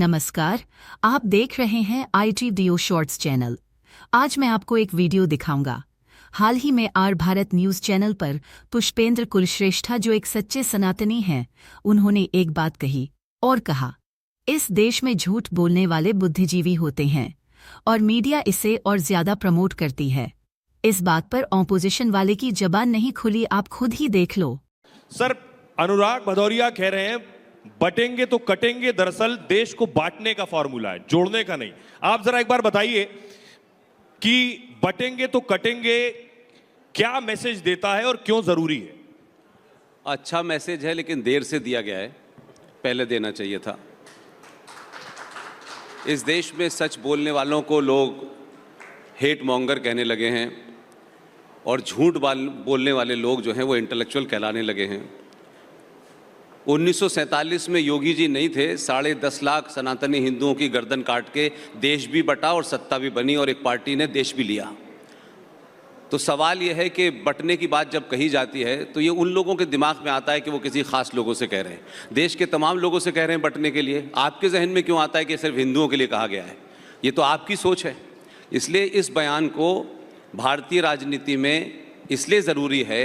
नमस्कार, आप देख रहे हैं ITDO शॉर्ट्स चैनल। आज मैं आपको एक वीडियो दिखाऊंगा। हाल ही में आर भारत न्यूज चैनल पर पुष्पेंद्र कुलश्रेष्ठा, जो एक सच्चे सनातनी हैं, उन्होंने एक बात कही और कहा, इस देश में झूठ बोलने वाले बुद्धिजीवी होते हैं और मीडिया इसे और ज्यादा प्रमोट करती है। इस बात पर ऑपोजिशन वाले की जबान नहीं खुली, आप खुद ही देख लो। सर, अनुराग भदौरिया कह रहे हैं बटेंगे तो कटेंगे, दरअसल देश को बांटने का फॉर्मूला है, जोड़ने का नहीं। आप जरा एक बार बताइए कि बटेंगे तो कटेंगे क्या मैसेज देता है और क्यों जरूरी है? अच्छा मैसेज है, लेकिन देर से दिया गया है, पहले देना चाहिए था। इस देश में सच बोलने वालों को लोग हेट मॉन्गर कहने लगे हैं और झूठ बोलने वाले लोग जो हैं वो इंटेलेक्चुअल कहलाने लगे हैं। 1947 में योगी जी नहीं थे, 10.5 लाख सनातनी हिंदुओं की गर्दन काट के देश भी बटा और सत्ता भी बनी और एक पार्टी ने देश भी लिया। तो सवाल यह है कि बटने की बात जब कही जाती है तो ये उन लोगों के दिमाग में आता है कि वो किसी खास लोगों से कह रहे हैं, देश के तमाम लोगों से कह रहे हैं बटने के लिए। आपके जहन में क्यों आता है कि सिर्फ हिंदुओं के लिए कहा गया है? ये तो आपकी सोच है। इसलिए इस बयान को भारतीय राजनीति में इसलिए ज़रूरी है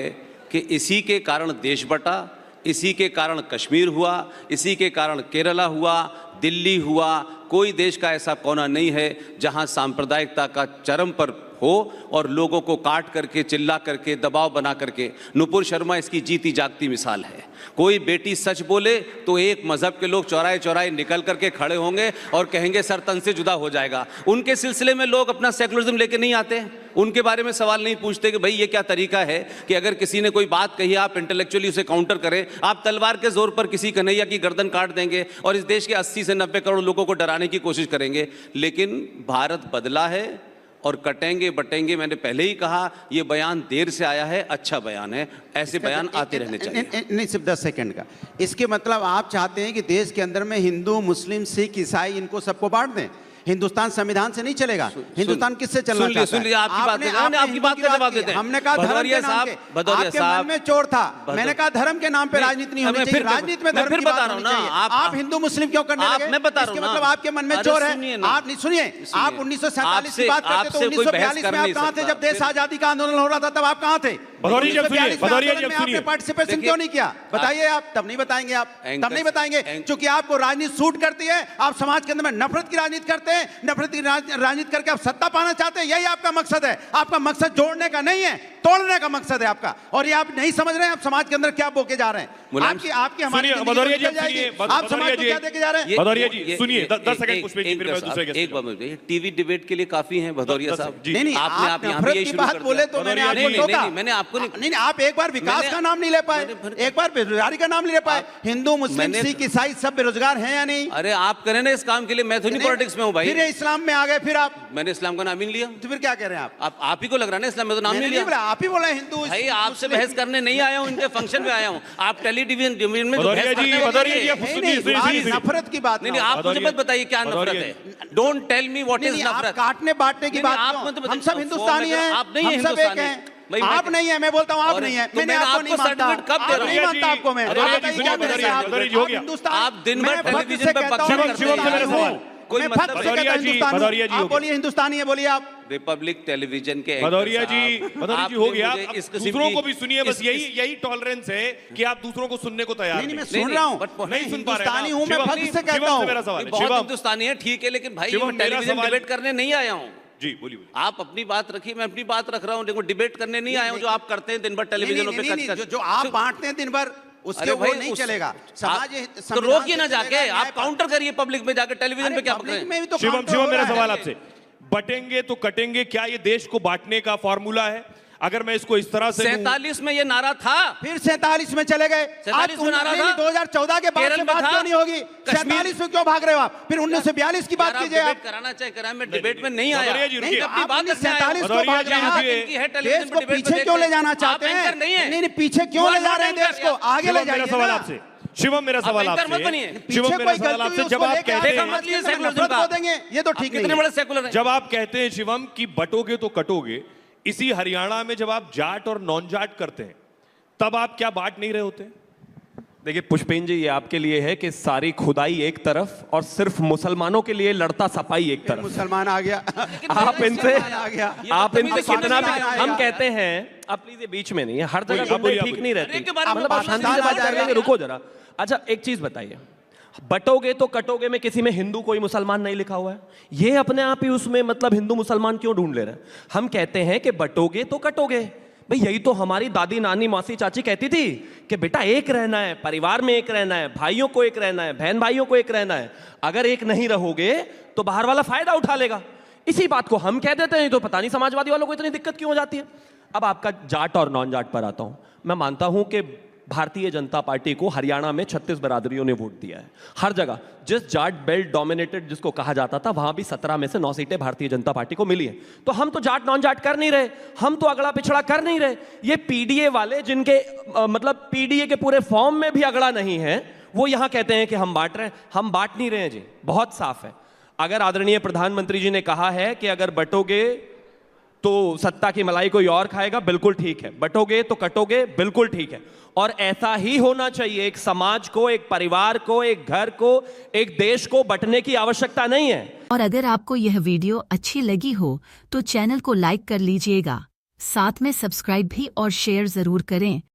कि इसी के कारण देश बटा, इसी के कारण कश्मीर हुआ, इसी के कारण केरला हुआ, दिल्ली हुआ। कोई देश का ऐसा कोना नहीं है जहां सांप्रदायिकता का चरम पर हो और लोगों को काट करके, चिल्ला करके, दबाव बना करके। नुपुर शर्मा इसकी जीती जागती मिसाल है। कोई बेटी सच बोले तो एक मजहब के लोग चौराहे चौराहे निकल करके खड़े होंगे और कहेंगे सर तन से जुदा हो जाएगा। उनके सिलसिले में लोग अपना सेकुलरिज्म लेके नहीं आते, उनके बारे में सवाल नहीं पूछते कि भाई ये क्या तरीका है कि अगर किसी ने कोई बात कही आप इंटेलेक्चुअली उसे काउंटर करें। आप तलवार के जोर पर किसी कन्हैया की गर्दन काट देंगे और इस देश के 80 से 90 करोड़ लोगों को डराने की कोशिश करेंगे। लेकिन भारत बदला है और कटेंगे बटेंगे, मैंने पहले ही कहा, ये बयान देर से आया है, अच्छा बयान है, ऐसे बयान आते रहने चाहिए। नहीं, सिर्फ 10 सेकंड का। इसके मतलब आप चाहते हैं कि देश के अंदर में हिंदू, मुस्लिम, सिख, ईसाई, इनको सबको बांट दें? हिंदुस्तान संविधान से नहीं चलेगा। हिंदुस्तान किससे चलना चाहता है? सुन लीजिए, आपकी बात का जवाब देते हैं। हमने कहा धर्म के नाम पे, आपके मन में चोर था, मैंने कहा धर्म के नाम पे राजनीति नहीं होनी चाहिए। राजनीति में धर्म की बात होनी चाहिए। आप हिंदू मुस्लिम क्यों करने लगे? मैं बता रहा हूं, मतलब आपके मन में चोर है। आप नहीं सुनिए, आप 1947 की बात करते तो 1942 में आप कहां थे? जब देश आजादी का आंदोलन हो रहा था तब आप कहां थे? भदौरिया जी, आपने पार्टिसिपेशन क्यों नहीं किया? बताइए। आप तब नहीं बताएंगे, आप तब नहीं बताएंगे क्योंकि आपको राजनीति सूट करती है। आप समाज के अंदर में नफरत की राजनीति करते हैं, नफरत की राजनीति करके आप सत्ता पाना चाहते हैं। यही आपका मकसद है। आपका मकसद जोड़ने का नहीं है, तोड़ने का मकसद है आपका। और ये आप नहीं समझ रहे हैं, आप समाज के अंदर क्या बोके जा रहे हैं। आपकी हमारी भदौरिया जी, आप समाज को क्या देके जा रहे हैं? भदौरिया जी सुनिए, 10 सेकंड पुष्पेंद्र जी, फिर मैं दूसरे के एक बात। टीवी डिबेट के लिए काफी है भदौरिया साहब। नहीं, आप नफरत की बात बोले तो मैंने आपको टोका। मैंने आपको नहीं, आप एक बार विकास का नाम नहीं ले पाए, एक बार बेरोजगारी का नाम नहीं ले पाए। हिंदू, मुस्लिम, सिख, ईसाई सब बेरोजगार हैं या नहीं? अरे आप करें ना इस काम के लिए, मैं तो नहीं पॉलिटिक्स में हूँ भाई। फिर इस्लाम में आ गए, फिर आप? मैंने इस्लाम का नाम ही नहीं लिया। तो फिर क्या कह रहे हैं आप ही को लग रहा है ना इस्लाम में तो नाम नहीं लिया। आप ही बोला हिंदू। भाई आपसे बहस करने नहीं आया हूँ, इनके फंक्शन में आया हूँ। आप टेलीविजन में नफरत की बात नहीं, आप मुझे मत बताइए क्या नफरत है। Don't tell me what is नफरत। काटने बांटने की बात, हम सब हिंदुस्तानी हैं, आप नहीं हम सब एक हैं। आप नहीं है, मैं बोलता हूँ आप नहीं है। मैंने आपको नहीं मानता, नहीं मानता आपको मैं। आप दिन भर टेलीविजन पे बकचोदी करते हैं। कोई मतलब भदौरिया जी, आप बोलिए हिंदुस्तानी है, बोलिए आप। रिपब्लिक टेलीविजन के भदौरिया जी हो गया। दूसरों को भी सुनिए, बस यही टॉलरेंस है कि आप दूसरों को सुनने को तैयार नहीं। मैं सुन रहा हूँ, नहीं सुन पा रहे। हिंदुस्तानी हूँ मैं, फर्क से कहता हूँ। मेरा सवाल है, बहुत हिंदुस्तानी है, ठीक है, लेकिन भाई मैं टेलीविजन डिबेट करने नहीं आया हूँ। जी बोलिए। आप अपनी बात रखिए, मैं अपनी बात रख रहा हूँ। देखो, डिबेट करने नहीं आया हूँ जो आप करते हैं दिन भर टेलीविजन पे। जो आप बांटते हैं दिन भर, उसके वो नहीं चलेगा। समाज तो रोकिए ना जाके, आप काउंटर करिए पब्लिक में जाकर। टेलीविजन पे क्या पकड़ रहे हैं? शिवम, मेरा सवाल आपसे, बटेंगे तो कटेंगे, क्या ये देश को बांटने का फॉर्मूला है? अगर मैं इसको इस तरह से 47 में ये नारा था, फिर 47 में चले गए। 47 में नारा था। 2014 के बाद से बात क्यों नहीं होगी? 47 में क्यों भाग रहे हो आप? फिर 1942 की बात कीजिए। आप कराना चाहिए कराएं, मैं डिबेट में नहीं आया। नहीं, अपनी बात 47 को भाग रहे हैं। देश को पीछे क्यों ले जाना चाहते हैं? नहीं, पीछे क्यों ले जा रहे हैं देश को? आगे ले जाइए। सवाल आपसे शिवम, मेरा सवाल आपसे, शिवम मेरा सवाल आपसे, जब आप कहते हैं ये तो ठीक नहीं। जब आप कहते हैं शिवम कि बटोगे तो कटोगे, इसी हरियाणा में जब आप जाट और नॉन जाट करते हैं तब आप क्या बांट नहीं रहे होते? देखिए पुष्पेंद्र जी, ये आपके लिए है कि सारी खुदाई एक तरफ और सिर्फ मुसलमानों के लिए लड़ता सपाई एक तरफ। मुसलमान आ गया। आप इनसे आ गया। आप इनसे कितना भी पाकिस्तान हम आएगा। कहते हैं, आप प्लीज ये बीच में नहीं है, हर जगह बोलिए, गुंडे ठीक नहीं रहती। एक के बारे में मतलब आप शांति से बात कर लेंगे, रुको जरा। अच्छा एक चीज बताइए, बटोगे तो कटोगे में किसी में हिंदू कोई मुसलमान नहीं लिखा हुआ है, ये अपने आप ही उसमें मतलब हिंदू मुसलमान क्यों ढूंढ ले रहे हैं? हम कहते हैं कि बटोगे तो कटोगे, भाई यही तो हमारी दादी नानी मौसी चाची कहती थी कि बेटा एक रहना है, परिवार में एक रहना है, भाइयों को एक रहना है, बहन भाइयों को एक रहना है। अगर एक नहीं रहोगे तो बाहर वाला फायदा उठा लेगा। इसी बात को हम कह देते हैं, तो पता नहीं समाजवादी वालों को इतनी दिक्कत क्यों हो जाती है। अब आपका जाट और नॉन जाट पर आता हूं। मैं मानता हूं कि भारतीय जनता पार्टी को हरियाणा में 36 बरादरियों ने वोट दिया है। हर जगह जिस जाट बेल्ट डोमिनेटेड जिसको कहा जाता था, वहां भी 17 में से 9 सीटें भारतीय जनता पार्टी को मिली है। तो हम तो जाट नॉन जाट कर नहीं रहे, हम तो अगड़ा पिछड़ा कर नहीं रहे। ये पीडीए वाले जिनके मतलब पीडीए के पूरे फॉर्म में भी अगड़ा नहीं है, वो यहां कहते हैं कि हम बांट रहे हैं। हम बांट नहीं रहे हैं जी, बहुत साफ है। अगर आदरणीय प्रधानमंत्री जी ने कहा है कि अगर बटोगे तो सत्ता की मलाई कोई और खाएगा, बिल्कुल ठीक है। बटोगे तो कटोगे, बिल्कुल ठीक है। और ऐसा ही होना चाहिए। एक समाज को, एक परिवार को, एक घर को, एक देश को बंटने की आवश्यकता नहीं है। और अगर आपको यह वीडियो अच्छी लगी हो तो चैनल को लाइक कर लीजिएगा, साथ में सब्सक्राइब भी और शेयर जरूर करें।